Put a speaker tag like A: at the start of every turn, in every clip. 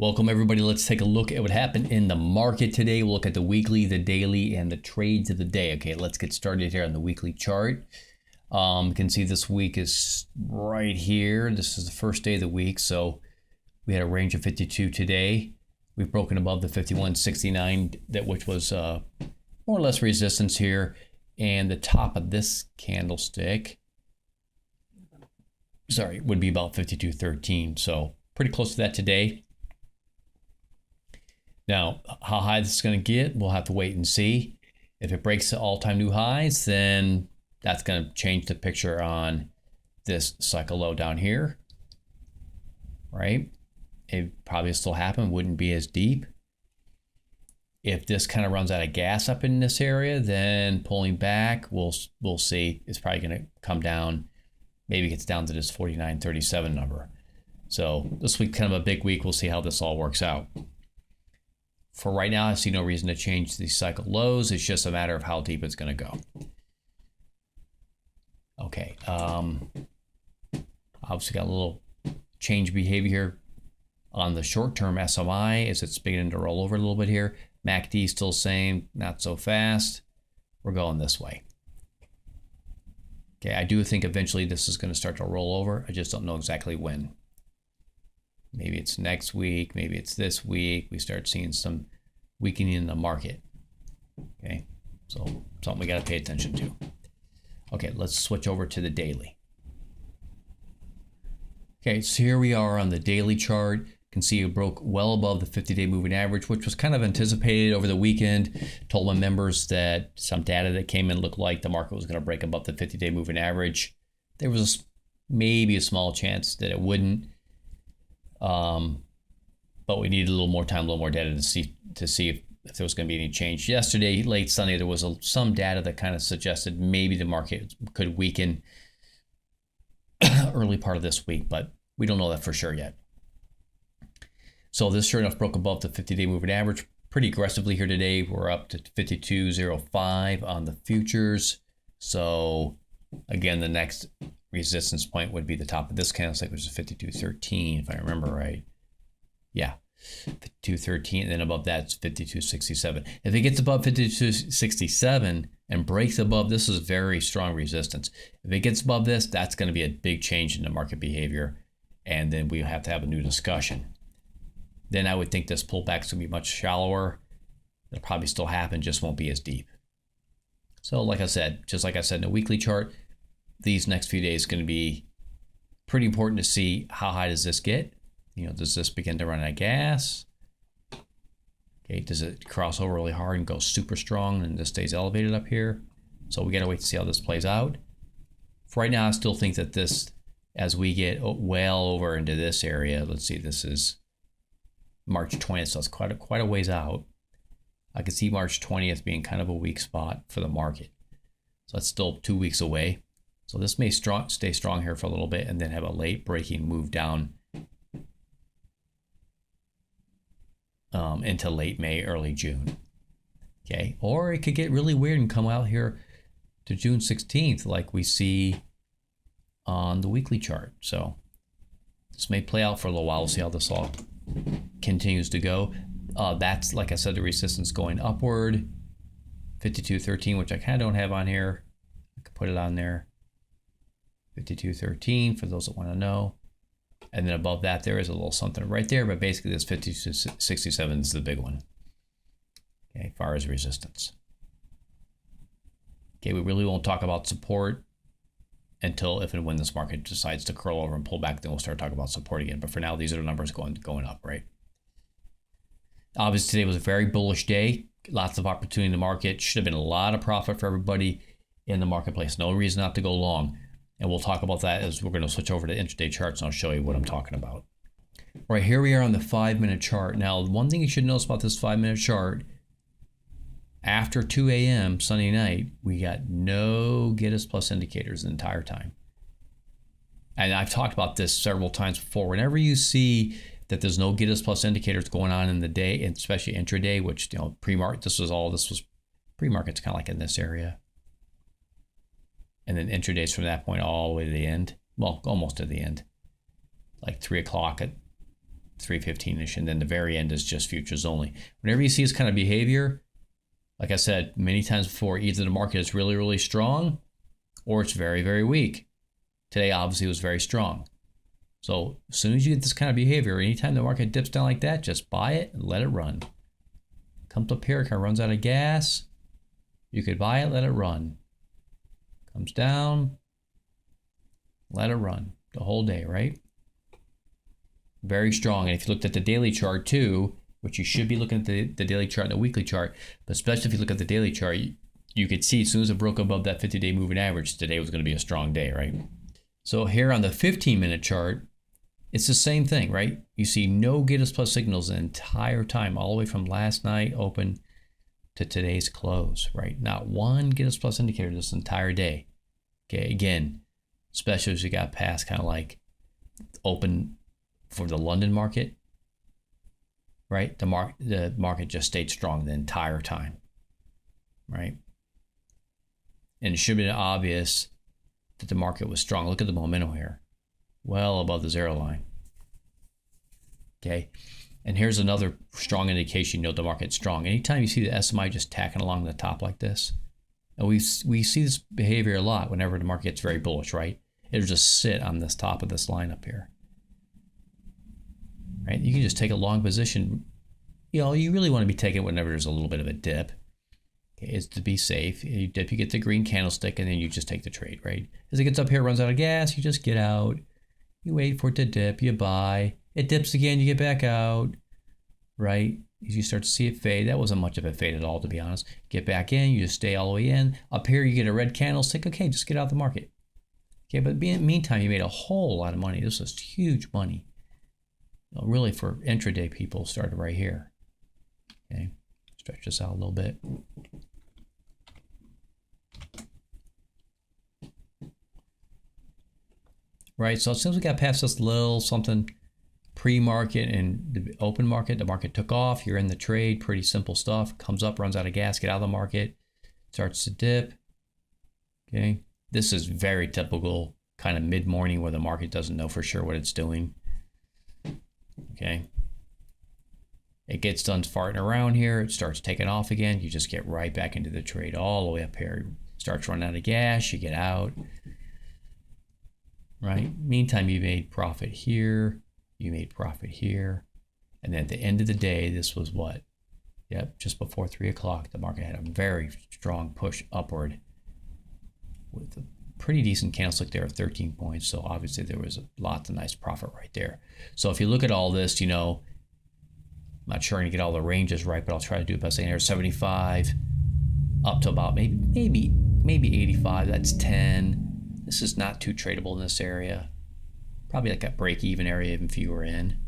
A: Welcome everybody. Let's take a look at what happened in the market today. We'll look at the weekly, the daily, and the trades of the day. Okay, let's get started here on the weekly chart. You can see this week is right here. This is the first day of the week, so we had a range of 52 today. We've broken above the 51.69, which was more or less resistance here, and the top of this candlestick, would be about 52.13. So pretty close to that today. Now, how high this is going to get, we'll have to wait and see. If it breaks the all-time new highs, then that's going to change the picture on this cycle low down here, right? It probably still happen, wouldn't be as deep. If this kind of runs out of gas up in this area, then pulling back, we'll see. It's probably going to come down, maybe gets down to this 49.37 number. So this week, kind of a big week. We'll see how this all works out. For right now, I see no reason to change these cycle lows. It's just a matter of how deep it's going to go. Okay. Obviously got a little change behavior here on the short-term SMI as it's beginning to roll over a little bit here. MACD still same, not so fast. We're going this way. Okay, I do think eventually this is going to start to roll over. I just don't know exactly when. Maybe it's next week, maybe it's this week. We start seeing some weakening in the market. Okay, so something we got to pay attention to. Okay, let's switch over to the daily. Okay, so here we are on the daily chart. You can see it broke well above the 50-day moving average, which was kind of anticipated over the weekend. Told my members that some data that came in looked like the market was going to break above the 50-day moving average. There was maybe a small chance that it wouldn't. But we needed a little more time, a little more data to see if there was going to be any change. Yesterday, late Sunday, there was some data that kind of suggested maybe the market could weaken early part of this week, but we don't know that for sure yet. So this sure enough broke above the 50-day moving average pretty aggressively here today. We're up to 52.05 on the futures. So again, the next resistance point would be the top of this candlestick, which is 52.13, if I remember right. Yeah, 52.13, and then above that it's 52.67. If it gets above 52.67 and breaks above, this is very strong resistance. If it gets above this, that's going to be a big change in the market behavior, and then we have to have a new discussion. Then I would think this pullback is going to be much shallower. It'll probably still happen, just won't be as deep. So like I said, just like I said in the weekly chart, these next few days going to be pretty important to see how high does this get. You know, does this begin to run out of gas? Okay, does it cross over really hard and go super strong and this stays elevated up here? So we got to wait to see how this plays out. For right now, I still think that this, as we get well over into this area, let's see, this is March 20th, so it's quite a ways out. I could see March 20th being kind of a weak spot for the market. So it's still 2 weeks away. So this may stay strong here for a little bit and then have a late breaking move down into late May, early June. Okay, or it could get really weird and come out here to June 16th like we see on the weekly chart. So this may play out for a little while. We'll see how this all continues to go. That's, like I said, the resistance going upward. 52.13, which I kind of don't have on here. I could put it on there. 52.13 for those that want to know. And then above that, there is a little something right there, but basically this 52.67 is the big one. Okay, as far as resistance. Okay, we really won't talk about support until if and when this market decides to curl over and pull back, then we'll start talking about support again. But for now, these are the numbers going up, right? Obviously, today was a very bullish day. Lots of opportunity in the market. Should have been a lot of profit for everybody in the marketplace. No reason not to go long. And we'll talk about that as we're going to switch over to intraday charts, and I'll show you what I'm talking about. Right, here we are on the 5-minute chart. Now, one thing you should notice about this 5-minute chart, after 2 a.m. Sunday night, we got no GITTIS plus indicators the entire time. And I've talked about this several times before. Whenever you see that there's no GITTIS plus indicators going on in the day, and especially intraday, which, you know, pre-market, this was pre-market's kind of like in this area. And then intradays from that point all the way to the end. Well, almost to the end. Like 3 o'clock at 315-ish, and then the very end is just futures only. Whenever you see this kind of behavior, like I said many times before, either the market is really, really strong or it's very, very weak. Today, obviously, was very strong. So as soon as you get this kind of behavior, anytime the market dips down like that, just buy it and let it run. Comes up here, kind of runs out of gas. You could buy it, let it run. Comes down, let it run the whole day, right? Very strong. And if you looked at the daily chart too, which you should be looking at the daily chart and the weekly chart, but especially if you look at the daily chart, you could see as soon as it broke above that 50-day moving average, today was going to be a strong day, right? So here on the 15-minute chart, it's the same thing, right? You see no Giddens Plus signals the entire time, all the way from last night open to today's close, right? Not one Giddens Plus indicator this entire day. Okay, again, especially as we got past kind of like open for the London market, right? The market just stayed strong the entire time, right? And it should have been obvious that the market was strong. Look at the momentum here, well above the zero line. Okay, and here's another strong indication you know the market's strong. Anytime you see the SMI just tacking along the top like this, and we see this behavior a lot whenever the market gets very bullish, right? It'll just sit on this top of this line up here, right? You can just take a long position. You know, you really want to be taking whenever there's a little bit of a dip. Is to be safe. You dip, you get the green candlestick, and then you just take the trade, right? As it gets up here, runs out of gas, you just get out. You wait for it to dip, you buy. It dips again, you get back out, right? As you start to see it fade, that wasn't much of a fade at all, to be honest. Get back in, you just stay all the way in. Up here, you get a red candlestick. Okay, just get out of the market. Okay, but in the meantime, you made a whole lot of money. This was huge money. Really, for intraday people, started right here. Okay, stretch this out a little bit. Right, so as soon as we got past this little something pre-market and the open market, the market took off. You're in the trade, pretty simple stuff. Comes up, runs out of gas, get out of the market, starts to dip. Okay, this is very typical kind of mid-morning where the market doesn't know for sure what it's doing. Okay, it gets done farting around here. It starts taking off again. You just get right back into the trade all the way up here. Starts running out of gas, you get out. Right. Meantime, you made profit here. You made profit here. And then at the end of the day, this was what? Yep, just before 3 o'clock, the market had a very strong push upward with a pretty decent candlestick there of 13 points. So obviously there was lots of nice profit right there. So if you look at all this, you know, I'm not sure I'm going to get all the ranges right, but I'll try to do it by saying there's 75 up to about maybe 85. That's 10. This is not too tradable in this area. Probably like a break-even area even if you were in.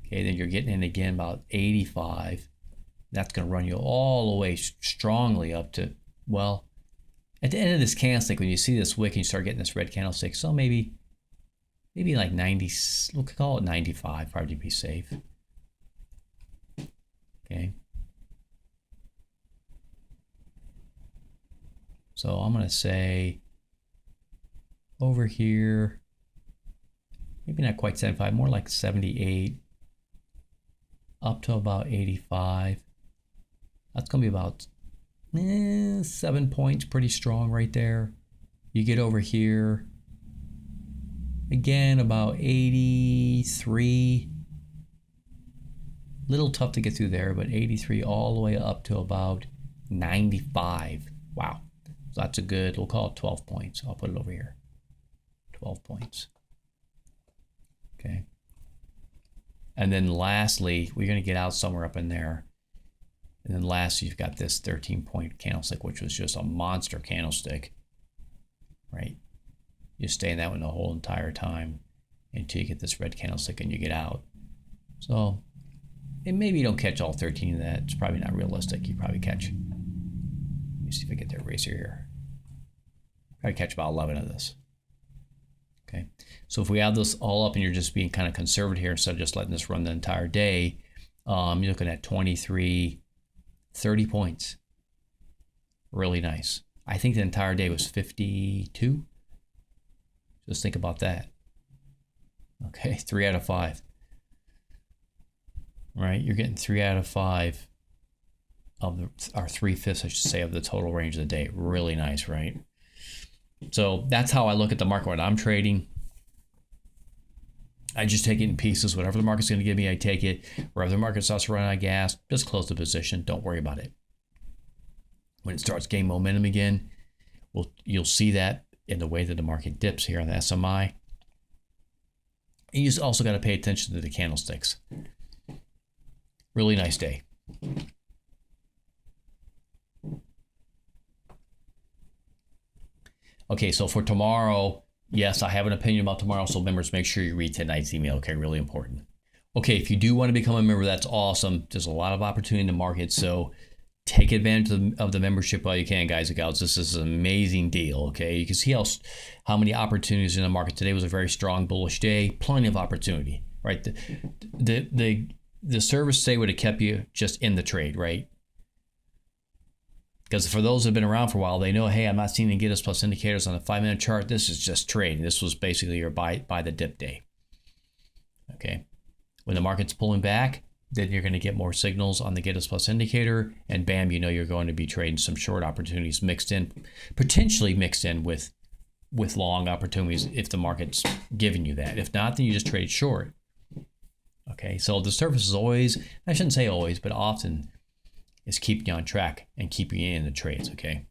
A: Okay, then you're getting in again about 85. That's going to run you all the way strongly up to, well, at the end of this candlestick, when you see this wick and you start getting this red candlestick, so maybe like 90, we'll call it 95, probably to be safe. Okay. So I'm going to say over here, maybe not quite 75, more like 78, up to about 85. That's going to be about 7 points, pretty strong right there. You get over here, again, about 83. Little tough to get through there, but 83 all the way up to about 95. Wow. So that's a good, we'll call it 12 points. I'll put it over here. 12 points. Okay. And then lastly, we're going to get out somewhere up in there. And then lastly, you've got this 13-point candlestick, which was just a monster candlestick, right? You stay in that one the whole entire time until you get this red candlestick and you get out. So, and maybe you don't catch all 13 of that. It's probably not realistic. You probably catch, let me see if I get the eraser here. Probably catch about 11 of this. Okay, so if we add this all up and you're just being kind of conservative here instead of just letting this run the entire day, you're looking at 23, 30 points. Really nice. I think the entire day was 52. Just think about that. Okay, 3 out of 5. right? You're getting 3 out of 5 of or 3/5, I should say, of the total range of the day. Really nice, right? So that's how I look at the market when I'm trading. I just take it in pieces. Whatever the market's going to give me, I take it. Wherever the market starts to run out of gas, just close the position. Don't worry about it. When it starts gaining momentum again, you'll see that in the way that the market dips here on the SMI. You just also got to pay attention to the candlesticks. Really nice day. Okay, so for tomorrow, yes, I have an opinion about tomorrow, so members, make sure you read tonight's email, okay? Really important. Okay, if you do want to become a member, that's awesome. There's a lot of opportunity in the market, so take advantage of the membership while you can, guys and gals. This is an amazing deal, okay? You can see how many opportunities in the market. Today was a very strong bullish day, plenty of opportunity, right? The service today would have kept you just in the trade, right? Because for those who have been around for a while, they know, hey, I'm not seeing any Giddus Plus indicators on a 5-minute chart. This is just trade. This was basically your buy the dip day. Okay. When the market's pulling back, then you're going to get more signals on the Giddus Plus indicator, and bam, you know you're going to be trading some short opportunities mixed in, potentially mixed in with long opportunities if the market's giving you that. If not, then you just trade short. Okay. So the service is always, I shouldn't say always, but often, is keeping you on track and keeping you in the trades, okay?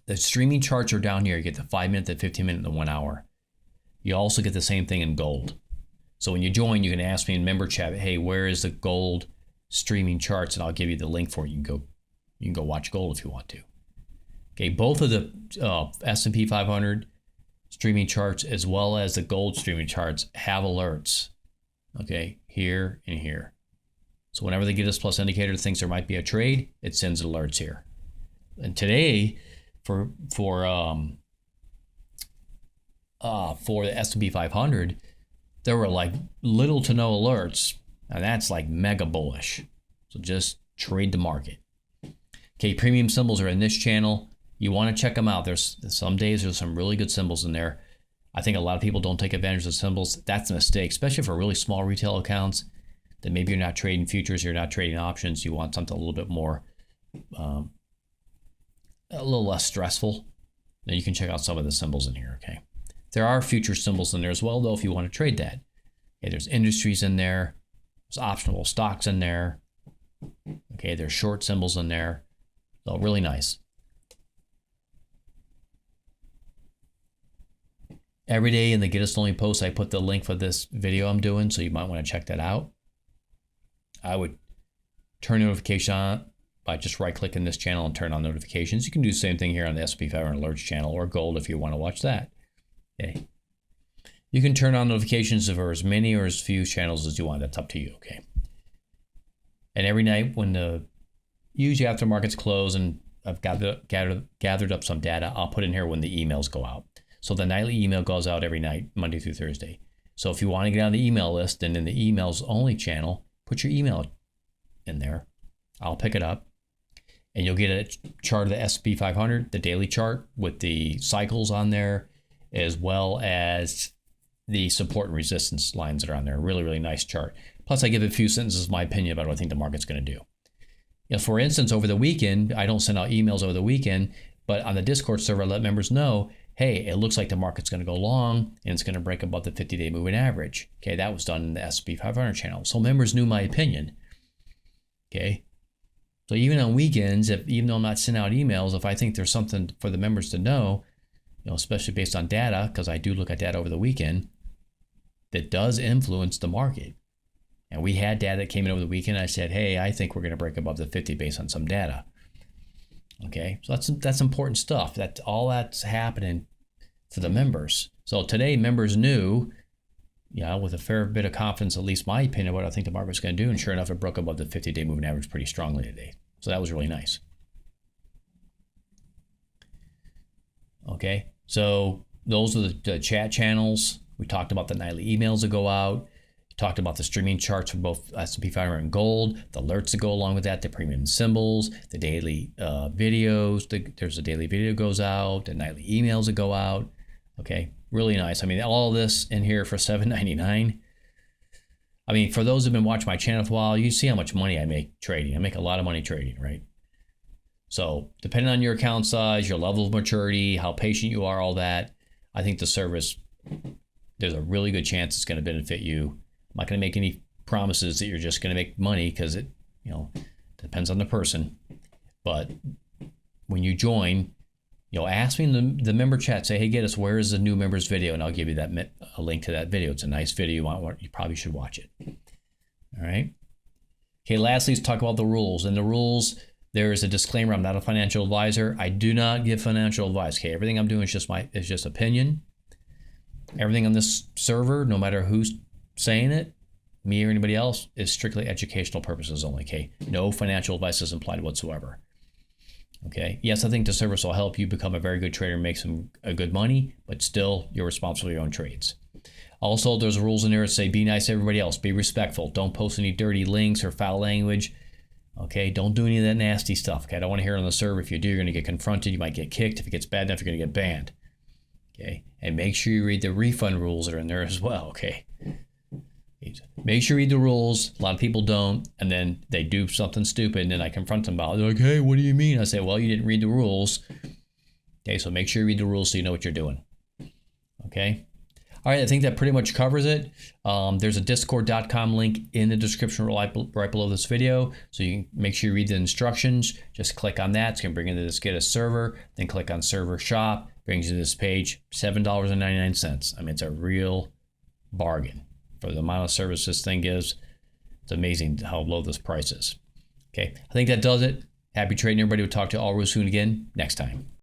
A: The streaming charts are down here. You get the 5-minute, the 15-minute, and the 1 hour. You also get the same thing in gold. So when you join, you can ask me in member chat, hey, where is the gold streaming charts? And I'll give you the link for it. You can go watch gold if you want to. Okay, both of the S&P 500 streaming charts as well as the gold streaming charts have alerts, okay, here and here. So whenever they give this plus indicator thinks there might be a trade, it sends alerts here. And today, for the S&P 500, there were like little to no alerts, and that's like mega bullish. So just trade the market. Okay, premium symbols are in this channel. You want to check them out. There's some days there's some really good symbols in there. I think a lot of people don't take advantage of symbols. That's a mistake, especially for really small retail accounts. That maybe you're not trading futures, you're not trading options, you want something a little bit more, a little less stressful, then you can check out some of the symbols in here, okay? There are future symbols in there as well, though, if you want to trade that. Okay, there's industries in there, there's optional stocks in there, okay, there's short symbols in there, so really nice. Every day in the Get Us Lonely post, I put the link for this video I'm doing, so you might want to check that out. I would turn notification on by just right-clicking this channel and turn on notifications. You can do the same thing here on the S&P 500 Alerts channel or Gold if you want to watch that. Okay. You can turn on notifications for as many or as few channels as you want. That's up to you, okay? And every night usually after markets close and I've gathered up some data, I'll put in here when the emails go out. So the nightly email goes out every night, Monday through Thursday. So if you want to get on the email list, then in the emails only channel, put your email in there. I'll pick it up and you'll get a chart of the S&P 500, the daily chart with the cycles on there, as well as the support and resistance lines that are on there. Really, really nice chart. Plus I give a few sentences of my opinion about what I think the market's going to do. You know, for instance, over the weekend, I don't send out emails over the weekend, but on the Discord server, I let members know, hey, it looks like the market's going to go long and it's going to break above the 50-day moving average. Okay, that was done in the S&P 500 channel. So members knew my opinion. Okay, so even on weekends, even though I'm not sending out emails, if I think there's something for the members to know, you know, especially based on data, because I do look at data over the weekend, that does influence the market. And we had data that came in over the weekend. I said, hey, I think we're going to break above the 50 based on some data. Okay, so that's important stuff. All that's happening for the members. So today, members knew, with a fair bit of confidence, at least my opinion, what I think the market's going to do. And sure enough, it broke above the 50-day moving average pretty strongly today. So that was really nice. Okay, so those are the chat channels. We talked about the nightly emails that go out. Talked about the streaming charts for both S&P 500 and gold, the alerts that go along with that, the premium symbols, the daily videos. There's a daily video goes out, the nightly emails that go out. Okay, really nice. I mean, all this in here for $7.99. I mean, for those who've been watching my channel for a while, you see how much money I make trading. I make a lot of money trading, right? So depending on your account size, your level of maturity, how patient you are, all that, I think the service, there's a really good chance it's going to benefit you. I'm not going to make any promises that you're just going to make money, because it, depends on the person. But when you join, ask me in the member chat, say, hey, Gaddis, where is the new members video? And I'll give you a link to that video. It's a nice video. You probably should watch it. All right. Okay, lastly, let's talk about the rules. And the rules, there is a disclaimer. I'm not a financial advisor. I do not give financial advice. Okay, everything I'm doing is just opinion. Everything on this server, no matter who's saying it, me or anybody else, is strictly educational purposes only. Okay, no financial advice is implied whatsoever. Okay, yes, I think the service will help you become a very good trader and make some good money, but still, you're responsible for your own trades. Also, there's rules in there that say be nice to everybody else, be respectful, don't post any dirty links or foul language. Okay, don't do any of that nasty stuff. Okay, I don't want to hear it on the server. If you do, you're going to get confronted. You might get kicked. If it gets bad enough, you're going to get banned. Okay, and make sure you read the refund rules that are in there as well. Okay, make sure you read the rules. A lot of people don't, and then they do something stupid, and then I confront them about it. They're like, hey, what do you mean? I say, well, you didn't read the rules. Okay, so make sure you read the rules so you know what you're doing. Okay. All right, I think that pretty much covers it. There's a discord.com link in the description right below this video, so you can make sure you read the instructions. Just click on that. It's going to bring you to this Gaddis server. Then click on server shop. Brings you to this page, $7.99. I mean, it's a real bargain for the amount of service this thing gives. It's amazing how low this price is. Okay, I think that does it. Happy trading, everybody. We'll talk to you all real soon again next time.